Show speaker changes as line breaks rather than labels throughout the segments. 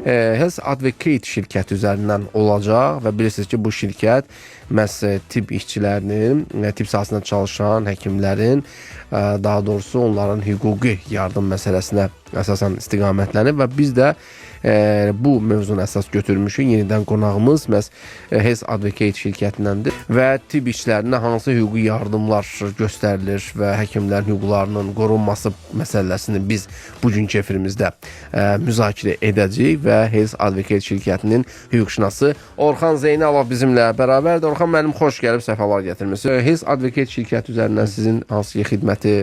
Health Advocate şirkəti üzərindən olacaq və bilirsiniz ki, bu şirkət məhz tibb işçilərinin, tibb sahəsində çalışan həkimlərin, daha doğrusu onların hüquqi yardım məsələsinə əsasən istiqamətlənir və biz də bu mövzunu əsas götürmüşük. Yenidən qonağımız məhz Health Advocate şirkətindəndir və tibb işçilərinə hansı hüquqi yardımlar göstərilir və həkimlərin hüquqlarının qorunması məsələsini biz bugünkü efirimizdə müzakirə edəcəyik və Health Advocate şirkətinin hüquqşünası Orxan Zeynalov bizimlə bərabərdir. Orxan müəllim, xoş gəlib, səfalar gətirmisiniz. Health Advocate şirkəti üzərindən sizin hansı xidməti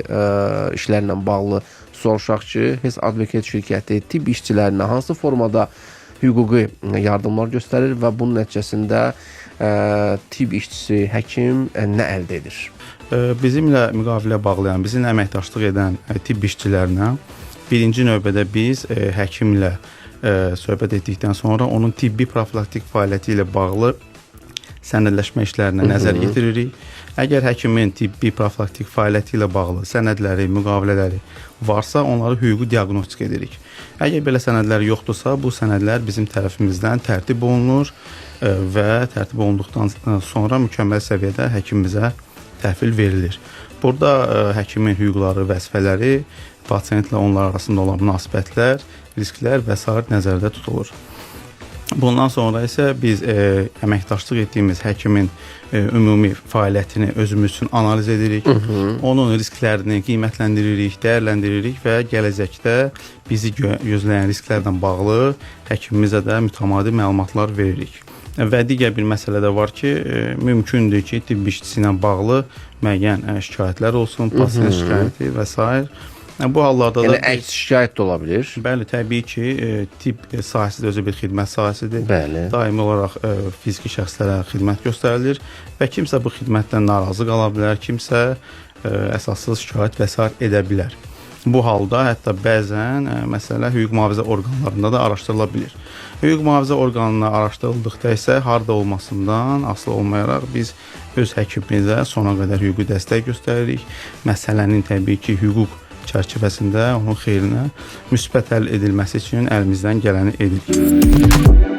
işlərlə bağlı soruşaq ki, Health Advocate şirkəti tibb işçilərinə hansı formada hüquqi yardımlar göstərir və bunun nəticəsində tibb işçisi, həkim nə əldə edir?
Bizimlə müqavilə bağlayan, bizimlə əməkdaşlıq edən tibb işçilərinə birinci növbədə biz həkimlə söhbət etdikdən sonra onun tibbi profilaktik fəaliyyəti ilə bağlı sənədləşmə işlərinə nəzər yetiririk. Əgər həkimin tibbi profilaktik fəaliyyəti ilə bağlı sənədləri, müqavilələri varsa, onları hüquqi diaqnostik edirik. Əgər belə sənədlər yoxdursa, bu sənədlər bizim tərəfimizdən tərtib olunur və tərtib olunduqdan sonra mükəmməl səviyyədə həkimimizə təhvil verilir. Burada həkimin hüquqları, vəzifələri, pasientlə onlar arasında olan münasibətlər, risklər və s. nəzərdə tutulur. Bundan sonra isə biz əməkdaşlıq etdiyimiz həkimin ümumi fəaliyyətini özümüz üçün analiz edirik. Onun risklərini qiymətləndiririk, dəyərləndiririk və gələcəkdə bizi gözləyən risklərlə bağlı həkimimizə də mütəmadi məlumatlar veririk. Və digər bir məsələ də var ki, mümkündür ki, tibb işçisi ilə bağlı müəyyən şikayətlər olsun, pasiyent şikayəti və s. Bu hallarda da
əks şikayət də ola bilir.
Bəli, təbii ki, tibb sahəsi də özü bir xidmət sahəsidir.
Bəli.
Daimi olaraq fiziki şəxslərə xidmət göstərilir və kimsə bu xidmətdən narazı qala bilər, kimsə əsassız şikayət və s. edə bilər. Bu halda hətta bəzən məsələ hüquq mühafizə orqanlarında da araşdırıla bilir. Hüquq mühafizə orqanına araşdırıldıqda isə harda olmasından asılı olmayaraq biz öz həkimimizə sona qədər hüquqi dəstək göstəririk. Məsələnin təbii ki, hüquq çərçivəsində onun xeyrinə müsbət həll edilməsi üçün əlimizdən gələni edirik.